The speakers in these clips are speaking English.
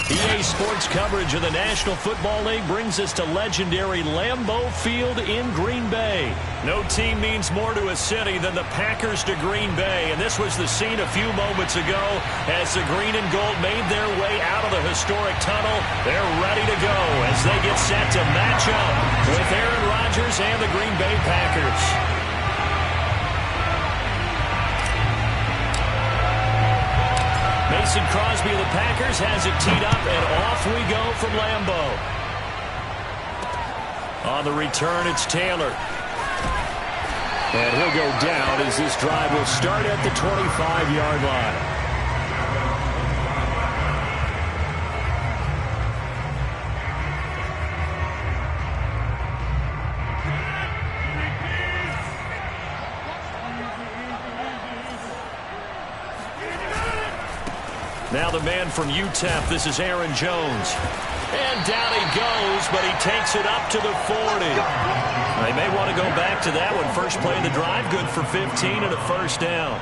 EA Sports coverage of the National Football League brings us to legendary Lambeau Field in Green Bay. No team means more to a city than the Packers to Green Bay, and this was the scene a few moments ago as the green and gold made their way out of the historic tunnel. They're ready to go as they get set to match up with Aaron Rodgers and the Green Bay Packers. Mason Crosby of the Packers has it teed up, and off we go from Lambeau. On the return, it's Taylor. And he'll go down as this drive will start at the 25-yard line. Now the man from UTEP, this is Aaron Jones. And down he goes, but he takes it up to the 40. They may want to go back to that one. First play of the drive, good for 15 and a first down.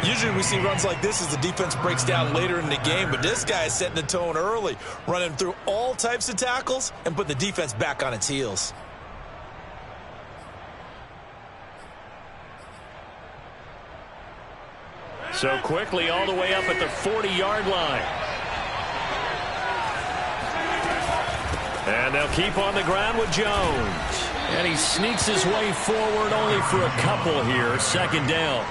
Usually we see runs like this as the defense breaks down later in the game, but this guy is setting the tone early, running through all types of tackles and putting the defense back on its heels. So quickly all the way up at the 40-yard line. And they'll keep on the ground with Jones. And he sneaks his way forward only for a couple here. Second down.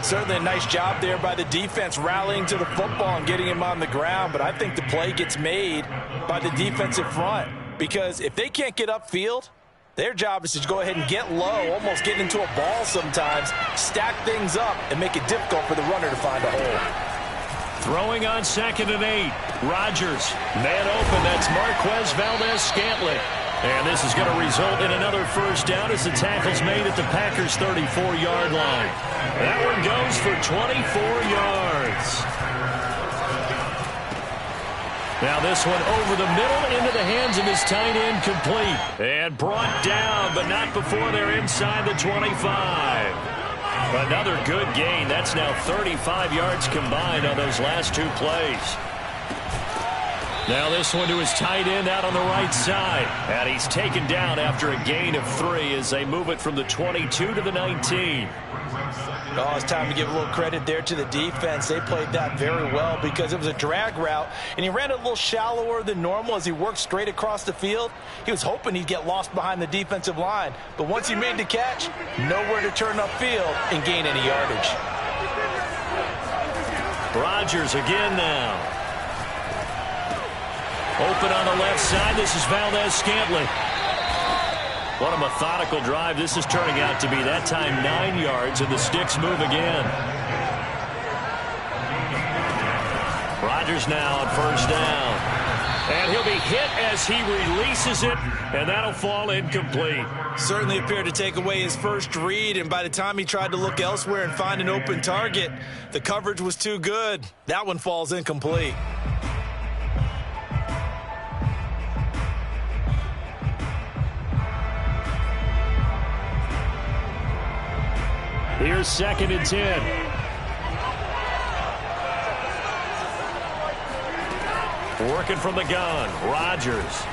Certainly a nice job there by the defense rallying to the football and getting him on the ground. But I think the play gets made by the defensive front. Because if they can't get upfield, their job is to go ahead and get low, almost get into a ball sometimes, stack things up, and make it difficult for the runner to find a hole. Throwing on 2nd and 8. Rodgers, man open. That's Marquez Valdez-Scantling. And this is going to result in another first down as the tackle's made at the Packers' 34-yard line. That one goes for 24 yards. Now this one over the middle into the hands of his tight end, complete. And brought down, but not before they're inside the 25. Another good gain. That's now 35 yards combined on those last two plays. Now this one to his tight end out on the right side. And he's taken down after a gain of 3 as they move it from the 22 to the 19. Oh, it's time to give a little credit there to the defense. They played that very well because it was a drag route, and he ran it a little shallower than normal as he worked straight across the field. He was hoping he'd get lost behind the defensive line, but once he made the catch, nowhere to turn upfield and gain any yardage. Rodgers again now. Open on the left side. This is Valdez-Scantling. What a methodical drive this is turning out to be. That time 9 yards, and the sticks move again. Rodgers now on first down. And he'll be hit as he releases it, and that'll fall incomplete. Certainly appeared to take away his first read, and by the time he tried to look elsewhere and find an open target, the coverage was too good. That one falls incomplete. Here's 2nd and 10. Working from the gun, Rodgers.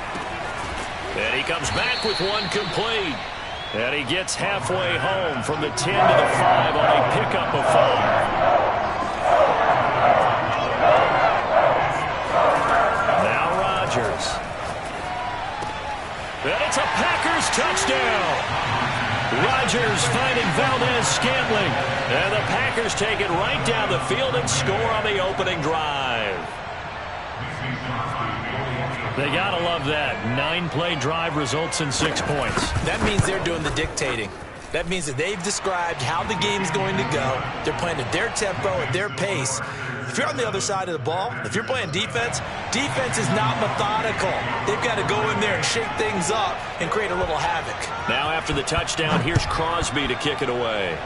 And he comes back with one complete. And he gets halfway home from the 10 to the 5 on a pickup of 5. Now Rodgers. And it's a Packers touchdown. Rodgers finding Valdez-Scantling. And the Packers take it right down the field and score on the opening drive. They got to love that. 9-play drive results in 6 points. That means they're doing the dictating. That means that they've described how the game's going to go. They're playing at their tempo, at their pace. If you're on the other side of the ball, if you're playing defense, defense is not methodical. They've got to go in there and shake things up and create a little havoc. Now after the touchdown, here's Crosby to kick it away.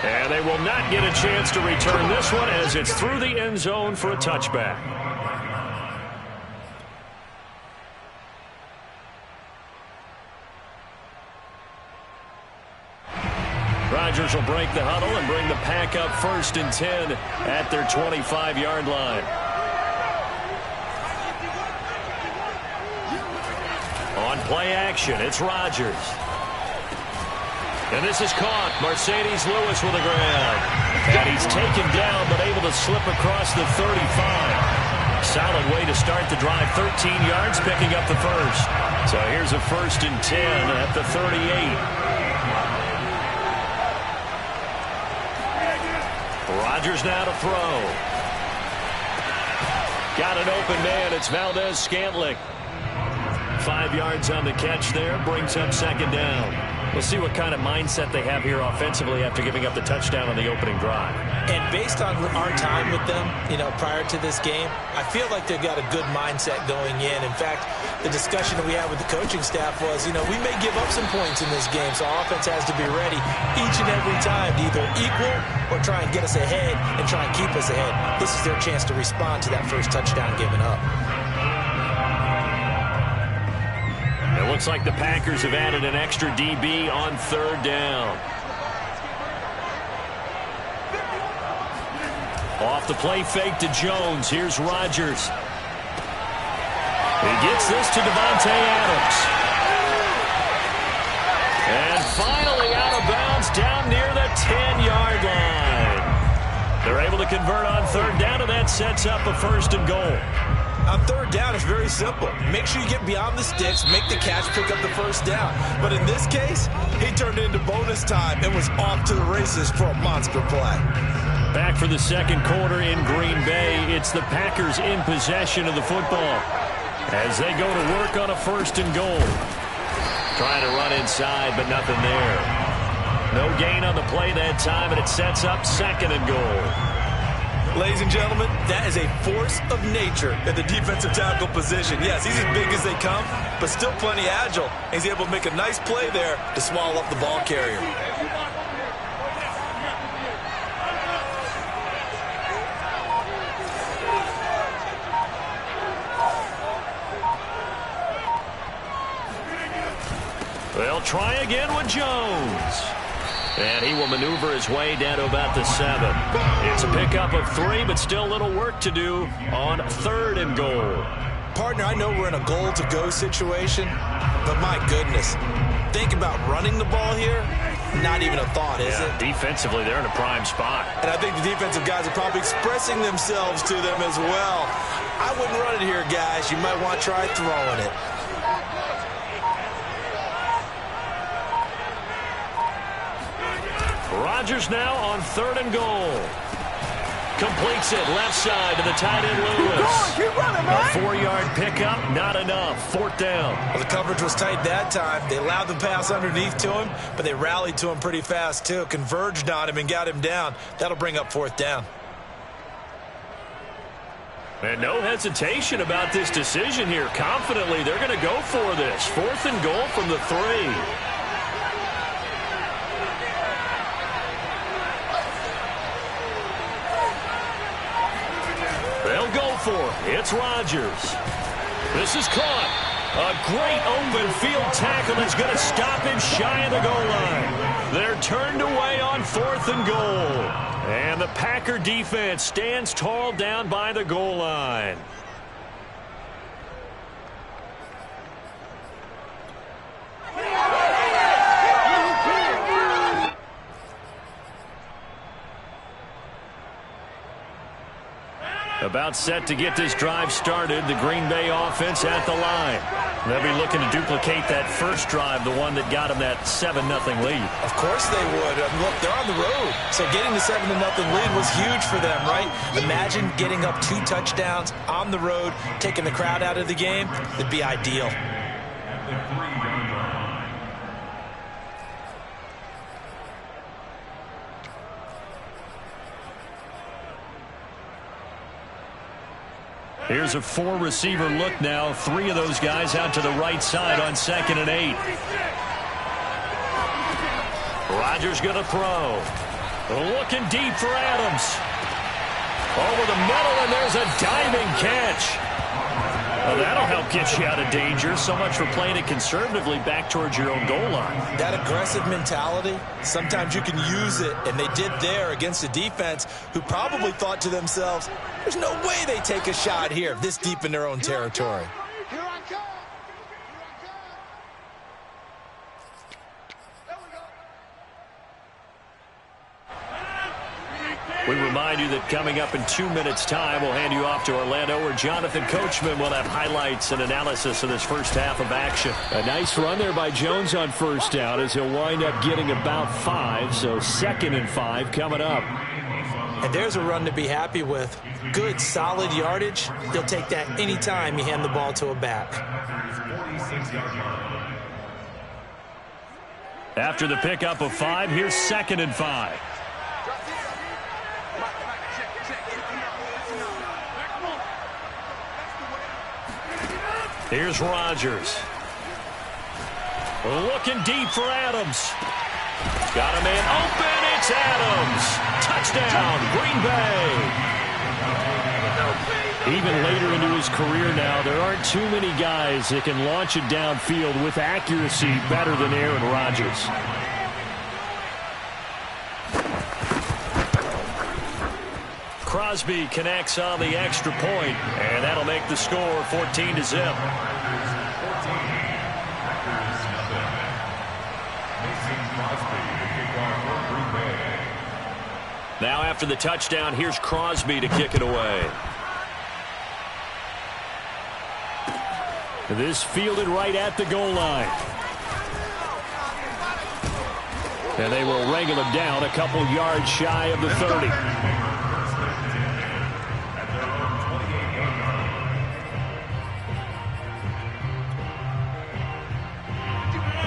And they will not get a chance to return this one as it's through the end zone for a touchback. Rodgers will break the huddle and bring the Pack up 1st and 10 at their 25-yard line. On play action, it's Rodgers. And this is caught. Mercedes Lewis with a grab. And he's taken down but able to slip across the 35. Solid way to start the drive. 13 yards, picking up the first. So here's a 1st and 10 at the 38. Rodgers now to throw. Got an open man. It's Valdez-Scantling. 5 yards on the catch there. Brings up 2nd down. We'll see what kind of mindset they have here offensively after giving up the touchdown on the opening drive. And based on our time with them, prior to this game, I feel like they've got a good mindset going in. In fact, the discussion that we had with the coaching staff was, we may give up some points in this game, so our offense has to be ready each and every time to either equal or try and get us ahead and try and keep us ahead. This is their chance to respond to that first touchdown given up. It looks like the Packers have added an extra DB on 3rd down. Off the play fake to Jones. Here's Rodgers. He gets this to Devontae Adams. And finally out of bounds down near the 10-yard line. They're able to convert on 3rd down, and that sets up a 1st and goal. On 3rd down, it's very simple. Make sure you get beyond the sticks, make the catch, pick up the 1st down. But in this case, he turned it into bonus time and was off to the races for a monster play. Back for the 2nd quarter in Green Bay. It's the Packers in possession of the football as they go to work on a 1st and goal. Trying to run inside, but nothing there. No gain on the play that time, and it sets up 2nd and goal. Ladies and gentlemen, that is a force of nature at the defensive tackle position. Yes, he's as big as they come, but still plenty agile. He's able to make a nice play there to swallow up the ball carrier. They'll try again with Jones. And he will maneuver his way down to about the 7. It's a pickup of 3, but still a little work to do on 3rd and goal. Partner, I know we're in a goal-to-go situation, but my goodness, think about running the ball here. Not even a thought, is it? Defensively, they're in a prime spot. And I think the defensive guys are probably expressing themselves to them as well. I wouldn't run it here, guys. You might want to try throwing it. Rodgers now on 3rd and goal. Completes it left side to the tight end Lewis. Keep running, man. A 4-yard pickup, not enough. 4th down. Well, the coverage was tight that time. They allowed the pass underneath to him, but they rallied to him pretty fast too. Converged on him and got him down. That'll bring up 4th down. And no hesitation about this decision here. Confidently, they're going to go for this. 4th and goal from the 3. They'll go for it. It's Rodgers. This is caught. A great open field tackle that's going to stop him shy of the goal line. They're turned away on 4th and goal. And the Packer defense stands tall down by the goal line. About set to get this drive started. The Green Bay offense at the line. They'll be looking to duplicate that first drive, the one that got them that 7-0 lead. Of course they would. Look, they're on the road. So getting the 7-0 lead was huge for them, right? Imagine getting up 2 touchdowns on the road, taking the crowd out of the game. It'd be ideal. Here's a 4-receiver look now. 3 of those guys out to the right side on 2nd and 8. Rodgers going to throw. Looking deep for Adams. Over the middle, and there's a diving catch. Well, that'll help get you out of danger. So much for playing it conservatively back towards your own goal line. That aggressive mentality, sometimes you can use it, and they did there against a defense who probably thought to themselves, there's no way they take a shot here this deep in their own territory. We remind you that coming up in 2 minutes' time, we'll hand you off to Orlando, where Jonathan Coachman will have highlights and analysis of this first half of action. A nice run there by Jones on first down as he'll wind up getting about 5, so 2nd and 5 coming up. And there's a run to be happy with. Good, solid yardage. You'll take that any time you hand the ball to a back. After the pickup of 5, here's 2nd and 5. Here's Rodgers. Looking deep for Adams. Got a man open. It's Adams. Touchdown, Green Bay. Even later into his career now, there aren't too many guys that can launch it downfield with accuracy better than Aaron Rodgers. Crosby connects on the extra point, and that'll make the score 14-0. Now after the touchdown, here's Crosby to kick it away. This fielded right at the goal line. And they will wrangle him down a couple yards shy of the 30.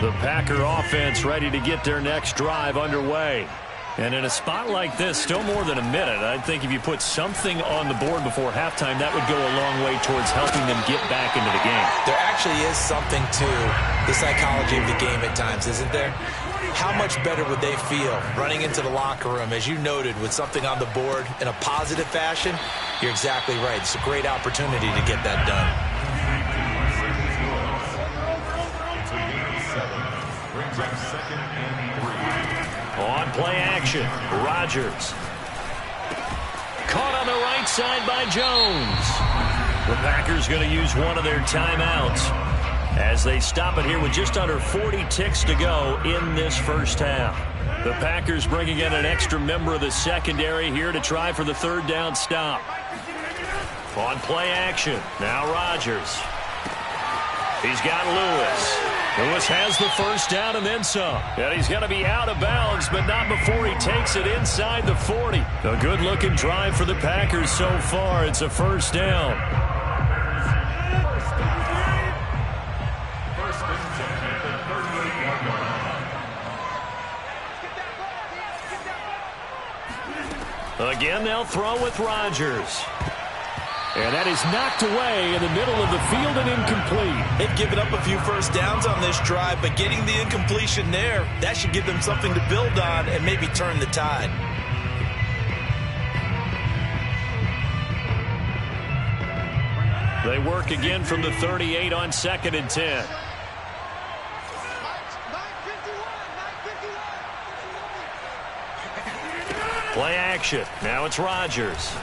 The Packer offense ready to get their next drive underway. And in a spot like this, still more than a minute, I think if you put something on the board before halftime, that would go a long way towards helping them get back into the game. There actually is something to the psychology of the game at times, isn't there? How much better would they feel running into the locker room, as you noted, with something on the board in a positive fashion? You're exactly right. It's a great opportunity to get that done. On play action, Rodgers. Caught on the right side by Jones. The Packers going to use one of their timeouts as they stop it here with just under 40 ticks to go in this first half. The Packers bringing in an extra member of the secondary here to try for the 3rd down stop. On play action, now Rodgers. He's got Lewis. Lewis has the first down and then some. And he's going to be out of bounds, but not before he takes it inside the 40. A good-looking drive for the Packers so far. It's a first down. Again, they'll throw with Rodgers. And that is knocked away in the middle of the field and incomplete. They've given up a few first downs on this drive, but getting the incompletion there, that should give them something to build on and maybe turn the tide. They work again from the 38 on 2nd and 10. Play action. Now it's Rodgers.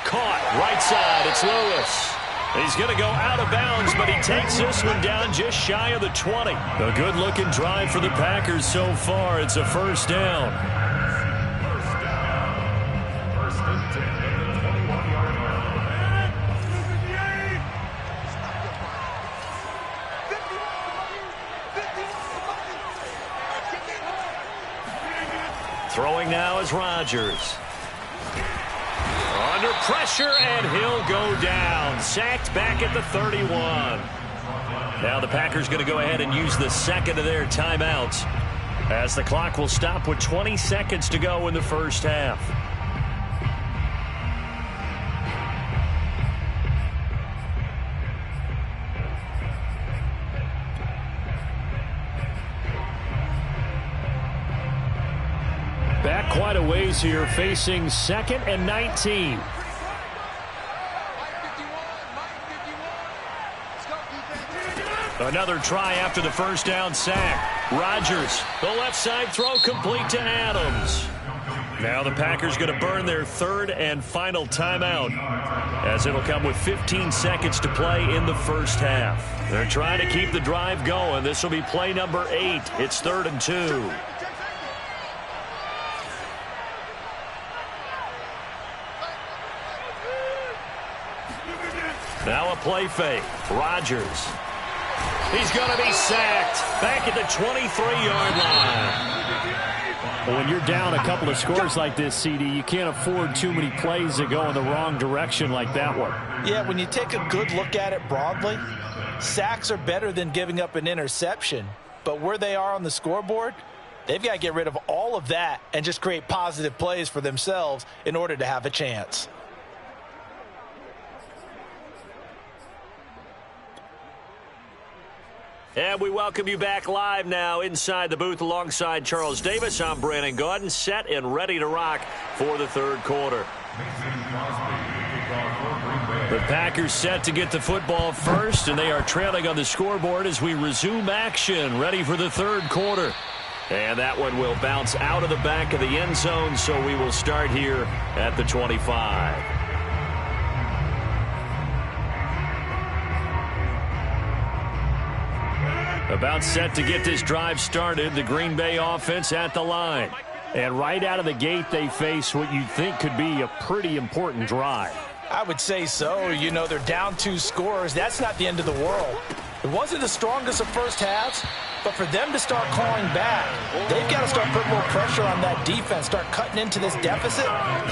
Caught right side. It's Lewis. He's going to go out of bounds, but he takes this one down just shy of the 20. A good-looking drive for the Packers so far. It's a first down. throwing now is Rodgers. Under pressure, and he'll go down. Sacked back at the 31. Now the Packers going to go ahead and use the second of their timeouts, as the clock will stop with 20 seconds to go in the first half. Back quite a ways here, facing 2nd and 19. Another try after the first down sack. Rodgers, the left side throw complete to Adams. Now the Packers going to burn their 3rd and final timeout, as it'll come with 15 seconds to play in the first half. They're trying to keep the drive going. This will be play number 8. It's 3rd and 2. Now a play fake. Rodgers. He's going to be sacked back at the 23-yard line. When you're down a couple of scores like this, CD, you can't afford too many plays that go in the wrong direction like that one. Yeah, when you take a good look at it broadly, sacks are better than giving up an interception. But where they are on the scoreboard, they've got to get rid of all of that and just create positive plays for themselves in order to have a chance. And we welcome you back live now inside the booth alongside Charles Davis. I'm Brandon Gaudin, set and ready to rock for the 3rd quarter. The Packers set to get the football first, and they are trailing on the scoreboard as we resume action, ready for the 3rd quarter. And that one will bounce out of the back of the end zone, so we will start here at the 25. About set to get this drive started, the Green Bay offense at the line. And right out of the gate, they face what you'd think could be a pretty important drive. I would say so. You know, they're down 2 scores. That's not the end of the world. It wasn't the strongest of first halves, but for them to start clawing back, they've got to start putting more pressure on that defense, start cutting into this deficit.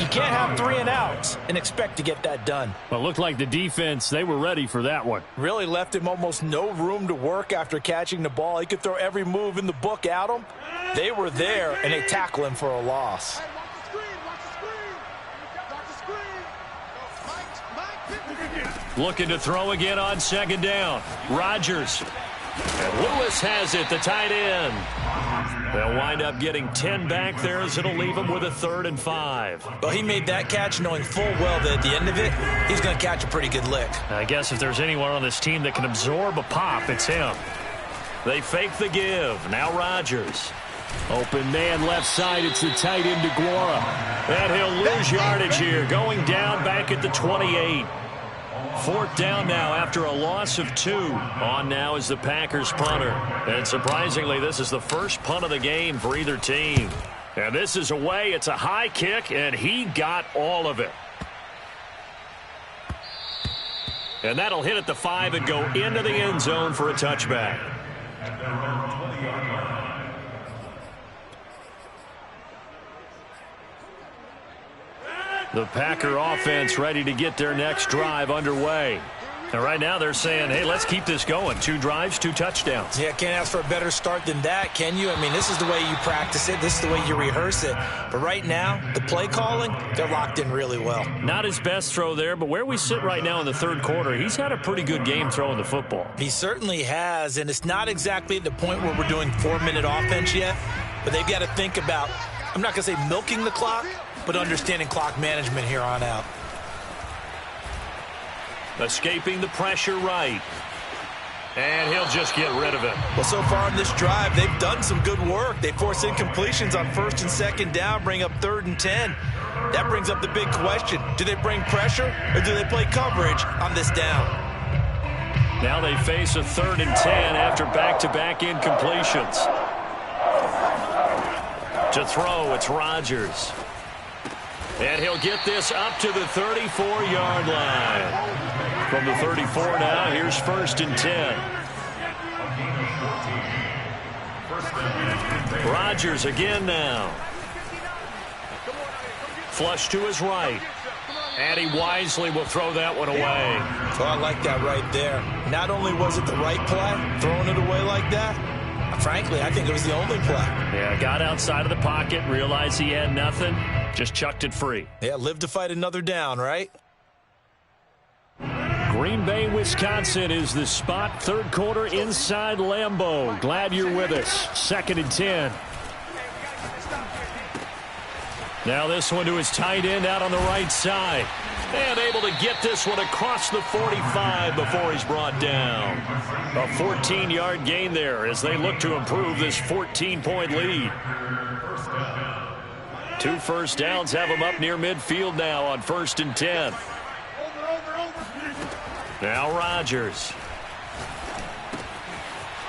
You can't have 3 and outs and expect to get that done. Well, it looked like the defense, they were ready for that one. Really left him almost no room to work after catching the ball. He could throw every move in the book at him. They were there, and they tackle him for a loss. Looking to throw again on 2nd down. Rodgers. And Lewis has it, the tight end. They'll wind up getting 10 back there, as it'll leave them with a 3rd and 5. Well, he made that catch knowing full well that at the end of it, he's going to catch a pretty good lick. I guess if there's anyone on this team that can absorb a pop, it's him. They fake the give. Now Rodgers. Open man left side. It's the tight end, DeGuara. And he'll lose yardage here, going down back at the 28. 4th down now after a loss of 2. On now is the Packers punter. And surprisingly, this is the first punt of the game for either team. And this is away. It's a high kick, and he got all of it. And that'll hit at the 5 and go into the end zone for a touchback. The Packer offense ready to get their next drive underway. And right now they're saying, hey, let's keep this going. 2 drives, 2 touchdowns. Yeah, can't ask for a better start than that, can you? I mean, this is the way you practice it. This is the way you rehearse it. But right now, the play calling, they're locked in really well. Not his best throw there, but where we sit right now in the 3rd quarter, he's had a pretty good game throwing the football. He certainly has, and it's not exactly at the point where we're doing 4-minute offense yet, but they've got to think about, I'm not going to say milking the clock, but understanding clock management here on out. Escaping the pressure right. And he'll just get rid of it. Well, so far in this drive, they've done some good work. They force incompletions on 1st and 2nd down, bring up 3rd and 10. That brings up the big question. Do they bring pressure or do they play coverage on this down? Now they face a 3rd and 10 after back-to-back incompletions. To throw, it's Rodgers. And he'll get this up to the 34-yard line. From the 34 now, here's 1st and 10. Rodgers again now. Flush to his right. And he wisely will throw that one away. Oh, I like that right there. Not only was it the right play, throwing it away like that, frankly, I think it was the only play. Yeah, got outside of the pocket, realized he had nothing, just chucked it free. Yeah, live to fight another down, right? Green Bay, Wisconsin is the spot. Third quarter inside Lambeau. Glad you're with us. 2nd and 10. Now this one to his tight end out on the right side. And able to get this one across the 45 before he's brought down. A 14-yard gain there as they look to improve this 14-point lead. 2 first downs have them up near midfield now on 1st and 10. Now Rodgers.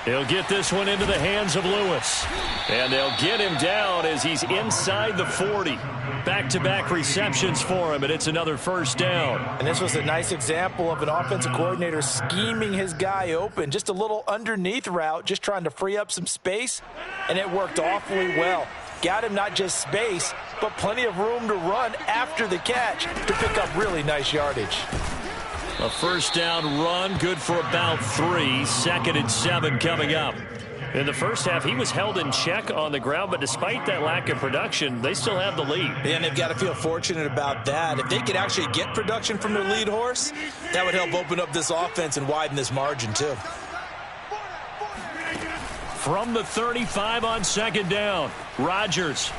He'll get this one into the hands of Lewis. And they'll get him down as he's inside the 40. Back-to-back receptions for him, and it's another first down. And this was a nice example of an offensive coordinator scheming his guy open. Just a little underneath route, just trying to free up some space, and it worked awfully well. Got him not just space, but plenty of room to run after the catch to pick up really nice yardage. A first down run, good for about 3. 2nd and 7 coming up. In the first half, he was held in check on the ground, but despite that lack of production, they still have the lead. And they've got to feel fortunate about that. If they could actually get production from their lead horse, that would help open up this offense and widen this margin too. From the 35 on 2nd down, Rodgers.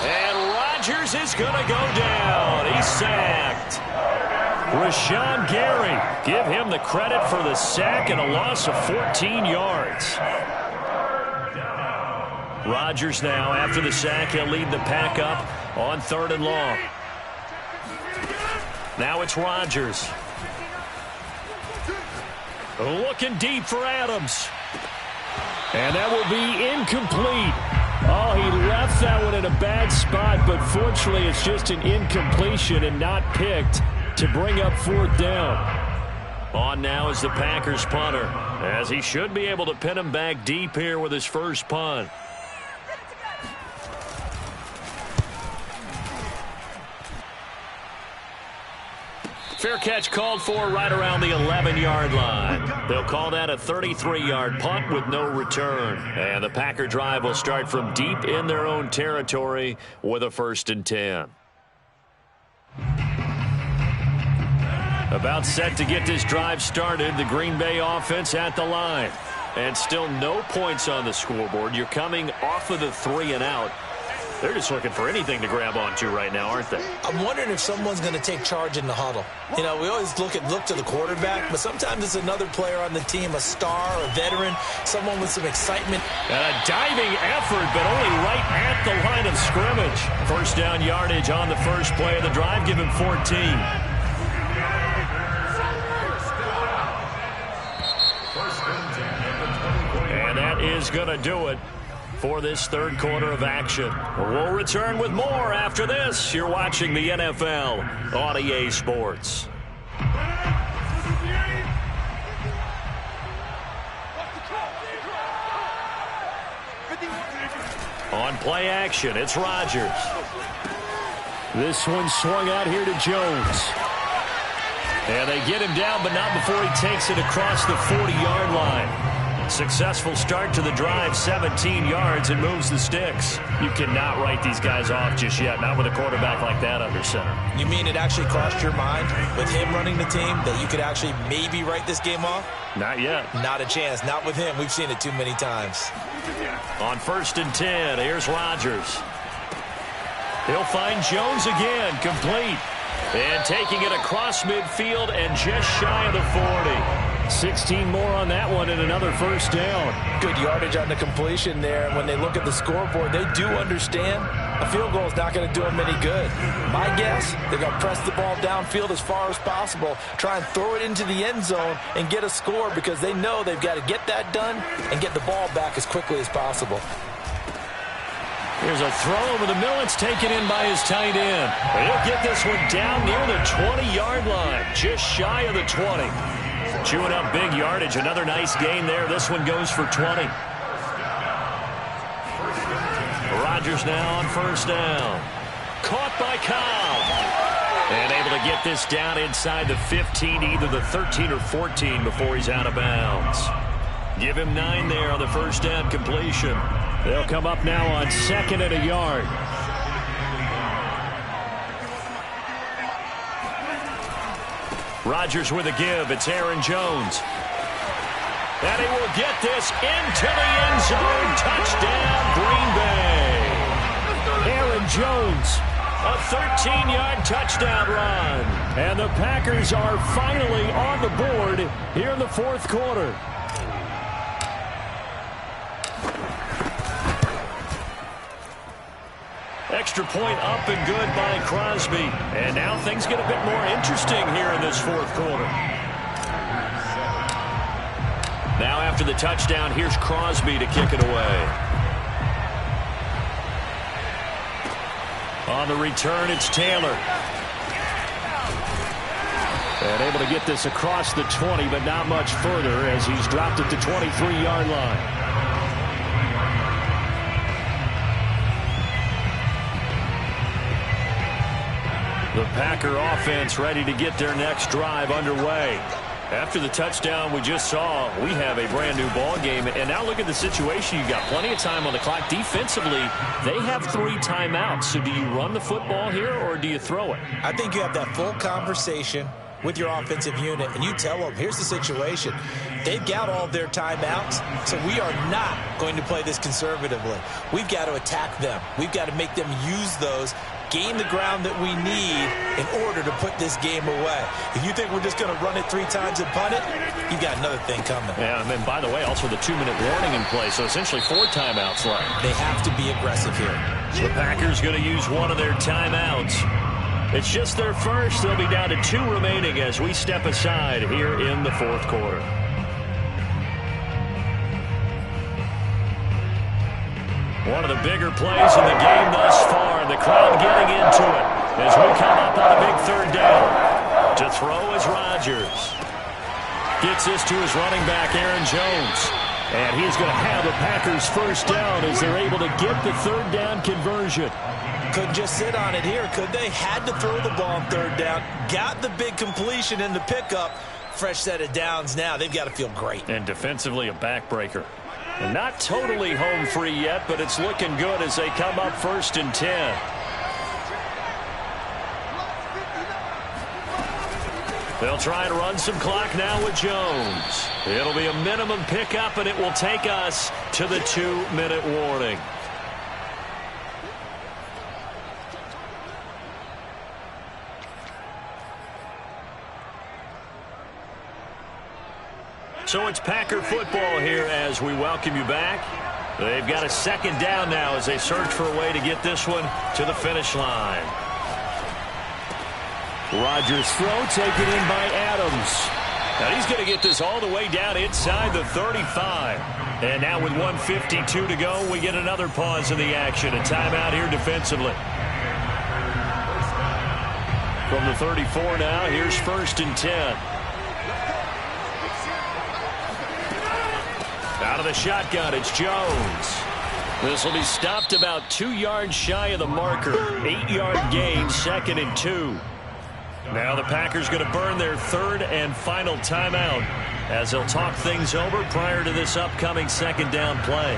And Rodgers is going to go down. He's sacked. Rashawn Gary, give him the credit for the sack and a loss of 14 yards. Rodgers now, after the sack, he'll lead the pack up on 3rd and long. Now it's Rodgers. Looking deep for Adams. And that will be incomplete. Oh, he left that one in a bad spot, but fortunately it's just an incompletion and not picked to bring up 4th down. On now is the Packers punter, as he should be able to pin him back deep here with his first punt. Fair catch called for right around the 11-yard line. They'll call that a 33-yard punt with no return. And the Packer drive will start from deep in their own territory with a 1st and 10. About set to get this drive started. The Green Bay offense at the line. And still no points on the scoreboard. You're coming off of the 3 and out. They're just looking for anything to grab onto right now, aren't they? I'm wondering if someone's going to take charge in the huddle. You know, we always look to the quarterback, but sometimes it's another player on the team, a star, a veteran, someone with some excitement. And a diving effort, but only right at the line of scrimmage. First down yardage on the first play of the drive, give him 14. And that is going to do it for this 3rd quarter of action. We'll return with more after this. You're watching the NFL on EA Sports. On play action, it's Rodgers. This one swung out here to Jones. And they get him down, but not before he takes it across the 40-yard line. Successful start to the drive, 17 yards, and moves the sticks. You cannot write these guys off just yet, not with a quarterback like that under center. You mean it actually crossed your mind with him running the team that you could actually maybe write this game off? Not yet. Not a chance. Not with him. We've seen it too many times. On 1st and 10, here's Rodgers. He'll find Jones again, complete. And taking it across midfield and just shy of the 40. 16 more on that one and another first down. Good yardage on the completion there. When they look at the scoreboard, they do understand a field goal is not going to do them any good. My guess, they're going to press the ball downfield as far as possible, try and throw it into the end zone and get a score because they know they've got to get that done and get the ball back as quickly as possible. Here's a throw over the middle. It's taken in by his tight end. He'll get this one down near the 20-yard line, just shy of the 20. Chewing up big yardage. Another nice gain there. This one goes for 20. Rodgers now on first down. caught by Cobb. And able to get this down inside the 15, either the 13 or 14 before he's out of bounds. Give him 9 there on the first down completion. They'll come up now on 2nd and a yard. Rodgers with a give. It's Aaron Jones. And he will get this into the end zone. Touchdown, Green Bay. Aaron Jones, a 13-yard touchdown run. And the Packers are finally on the board here in the fourth quarter. Extra point up and good by Crosby. And now things get a bit more interesting here in this fourth quarter. Now after the touchdown, here's Crosby to kick it away. On the return, it's Taylor. And able to get this across the 20, but not much further as he's dropped at the 23-yard line. The Packer offense ready to get their next drive underway. After the touchdown we just saw, we have a brand new ball game. And now look at the situation. You've got plenty of time on the clock. Defensively, they have 3 timeouts. So do you run the football here or do you throw it? I think you have that full conversation with your offensive unit, and you tell them, here's the situation. They've got all their timeouts, so we are not going to play this conservatively. We've got to attack them. We've got to make them use those, gain the ground that we need in order to put this game away. If you think we're just going to run it 3 times and punt it, you've got another thing coming. Yeah, and then, by the way, also the 2-minute warning in play, so essentially 4 timeouts left. They have to be aggressive here. The Packers going to use one of their timeouts. It's just their first. They'll be down to 2 remaining as we step aside here in the fourth quarter. One of the bigger plays in the game thus far, and the crowd getting into it as we come up on a big 3rd down. To throw is Rodgers. Gets this to his running back, Aaron Jones. And he's going to have the Packers first down as they're able to get the 3rd down conversion. Couldn't just sit on it here, could they? Had to throw the ball on 3rd down. Got the big completion in the pickup. Fresh set of downs now. They've got to feel great. And defensively, a backbreaker. And not totally home free yet, but it's looking good as they come up 1st and 10. They'll try and run some clock now with Jones. It'll be a minimum pickup, and it will take us to the 2-minute warning. So it's Packer football here as we welcome you back. They've got a 2nd down now as they search for a way to get this one to the finish line. Rodgers' throw taken in by Adams. Now he's going to get this all the way down inside the 35. And now with 1:52 to go, we get another pause in the action. A timeout here defensively. From the 34 now, here's 1st and 10. Out of the shotgun, it's Jones. This will be stopped about 2 yards shy of the marker. 8-yard gain, 2nd and 2. Now the Packers going to burn their 3rd and final timeout as they'll talk things over prior to this upcoming 2nd down play.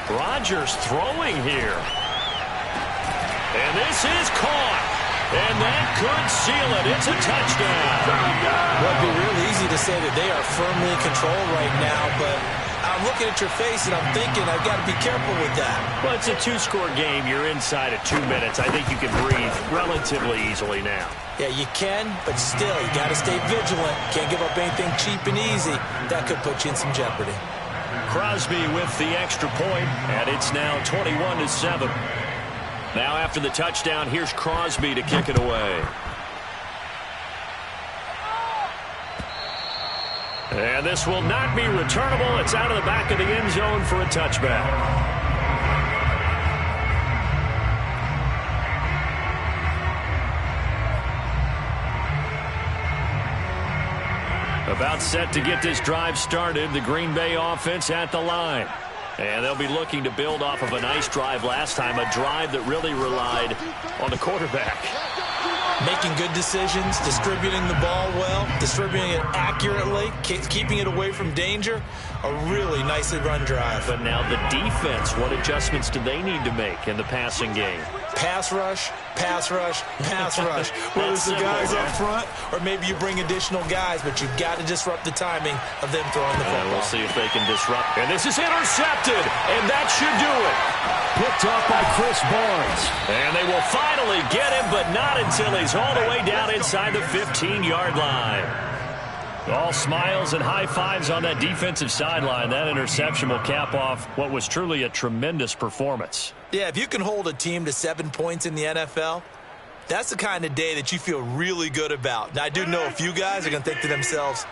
Rodgers throwing here. And this is caught. And that could seal it. It's a touchdown. Well, it'd be real easy to say that they are firmly in control right now, but I'm looking at your face and I'm thinking I've got to be careful with that. Well, it's a 2-score game. You're inside of 2 minutes. I think you can breathe relatively easily now. Yeah, you can, but still, you got to stay vigilant. Can't give up anything cheap and easy. That could put you in some jeopardy. Crosby with the extra point, and it's now 21-7. Now after the touchdown, here's Crosby to kick it away. And this will not be returnable. It's out of the back of the end zone for a touchback. A About set to get this drive started. The Green Bay offense at the line. And they'll be looking to build off of a nice drive last time, a drive that really relied on the quarterback. Making good decisions, distributing the ball well, distributing it accurately, keeping it away from danger. A really nicely run drive. But now the defense, what adjustments do they need to make in the passing game? Pass rush, pass rush, pass rush. Whether it's the guys up front or maybe you bring additional guys, but you've got to disrupt the timing of them throwing the football. We'll see if they can disrupt. And this is intercepted, and that should do it. Picked off by Chris Barnes. And they will finally get him, but not until he's all the way down inside the 15-yard line. All smiles and high fives on that defensive sideline. That interception will cap off what was truly a tremendous performance. Yeah, if you can hold a team to 7 points in the NFL, that's the kind of day that you feel really good about. Now, I do know a few guys are going to think to themselves,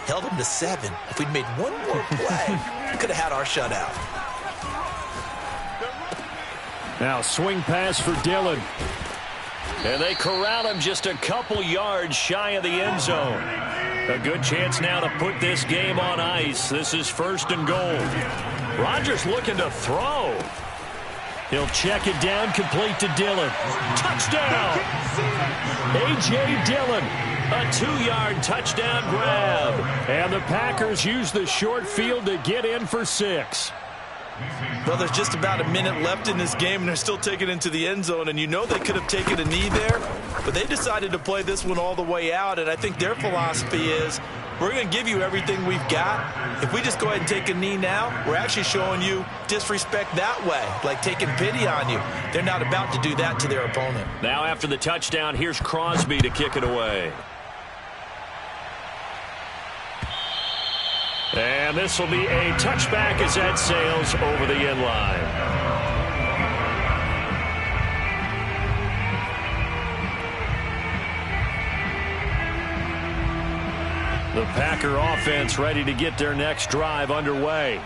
held them to 7. If we'd made one more play, we could have had our shutout. Now swing pass for Dillon. And they corral him just a couple yards shy of the end zone. A good chance now to put this game on ice. This is 1st and goal. Rodgers looking to throw. He'll check it down, complete to Dillon. Touchdown! A.J. Dillon, a 2-yard touchdown grab. And the Packers use the short field to get in for 6. Well, there's just about a minute left in this game, and they're still taking it into the end zone. And you know they could have taken a knee there, but they decided to play this one all the way out. And I think their philosophy is, we're going to give you everything we've got. If we just go ahead and take a knee now, we're actually showing you disrespect that way, like taking pity on you. They're not about to do that to their opponent. Now after the touchdown, here's Crosby to kick it away. And this will be a touchback as that sails over the end line. The Packer offense ready to get their next drive underway.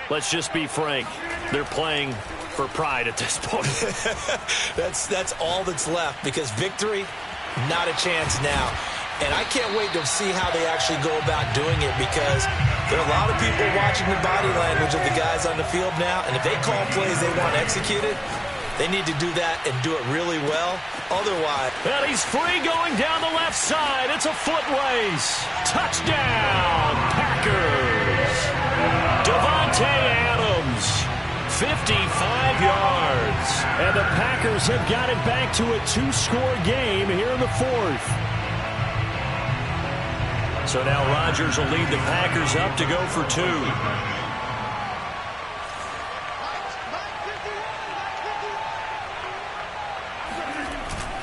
Let's just be frank. They're playing for pride at this point. That's all that's left, because victory, not a chance now. And I can't wait to see how they actually go about doing it, because there are a lot of people watching the body language of the guys on the field now. And if they call plays they want executed, they need to do that and do it really well. Otherwise. And he's free going down the left side. It's a foot race. Touchdown, Packers. Devontae Adams, 55 yards. And the Packers have got it back to a 2-score game here in the 4th. So now Rodgers will lead the Packers up to go for 2.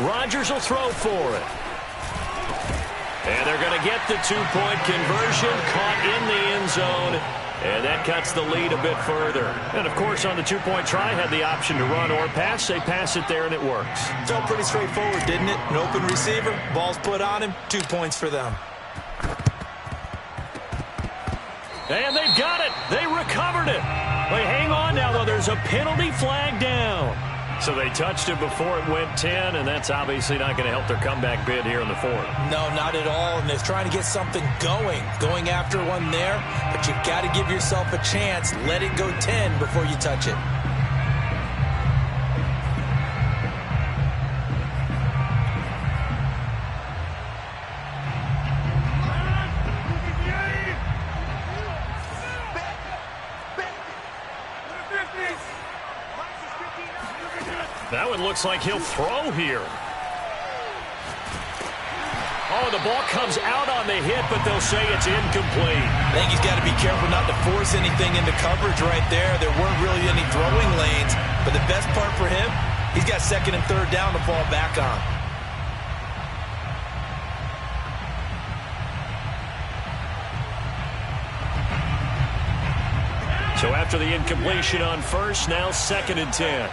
Rodgers will throw for it. And they're going to get the 2-point conversion, caught in the end zone. And that cuts the lead a bit further. And, of course, on the 2-point try, had the option to run or pass. They pass it there, and it works. Felt pretty straightforward, didn't it? An open receiver, ball's put on him, 2 points for them. And they've got it. They recovered it. They hang on now, though. There's a penalty flag down. So they touched it before it went 10, and that's obviously not going to help their comeback bid here in the 4th. No, not at all. And they're trying to get something going after one there. But you've got to give yourself a chance. Let it go 10 before you touch it. That one looks like he'll throw here. Oh, the ball comes out on the hit, but they'll say it's incomplete. I think he's got to be careful not to force anything into coverage right there. There weren't really any throwing lanes, but the best part for him, he's got 2nd and 3rd down to fall back on. So after the incompletion on 1st, now 2nd and 10.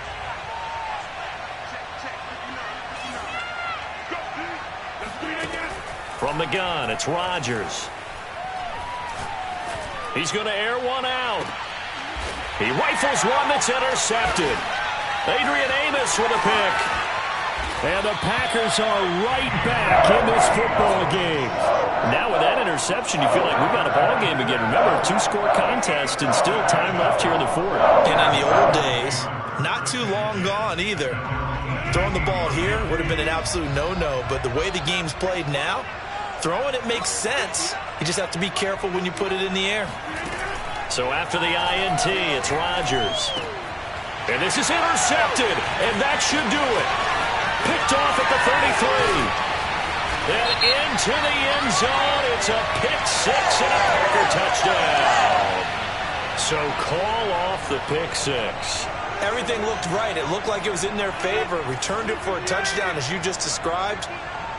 From the gun, it's Rodgers. He's going to air one out. He rifles one that's intercepted. Adrian Amos with a pick. And the Packers are right back in this football game. Now with that interception, you feel like we've got a ball game again. Remember, a two-score contest and still time left here in the fourth. And in the old days, not too long gone either. Throwing the ball here would have been an absolute no-no, but the way the game's played now, throwing it makes sense. You just have to be careful when you put it in the air. So after the INT, it's Rodgers. And this is intercepted, and that should do it. Picked off at the 33. And into the end zone. It's a pick six and a Packer touchdown. So call off the pick six. Everything looked right. It looked like it was in their favor. Returned it for a touchdown, as you just described.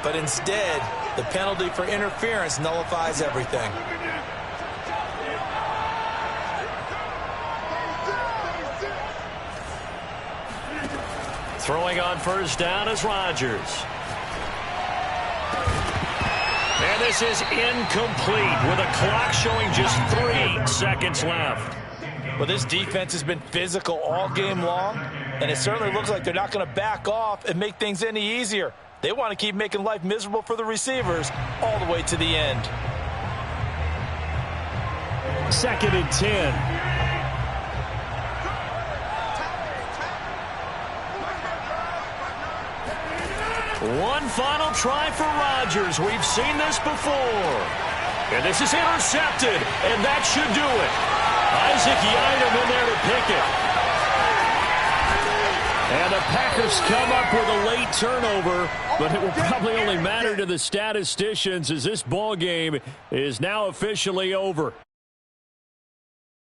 But instead, the penalty for interference nullifies everything. Throwing on first down is Rodgers. And this is incomplete with a clock showing just 3 seconds left. Well, this defense has been physical all game long, and it certainly looks like they're not going to back off and make things any easier. They want to keep making life miserable for the receivers all the way to the end. 2nd and 10. One final try for Rodgers. We've seen this before. And this is intercepted, and that should do it. Isaac Yiadom in there to pick it. And the Packers come up with a late turnover, but it will probably only matter to the statisticians as this ball game is now officially over.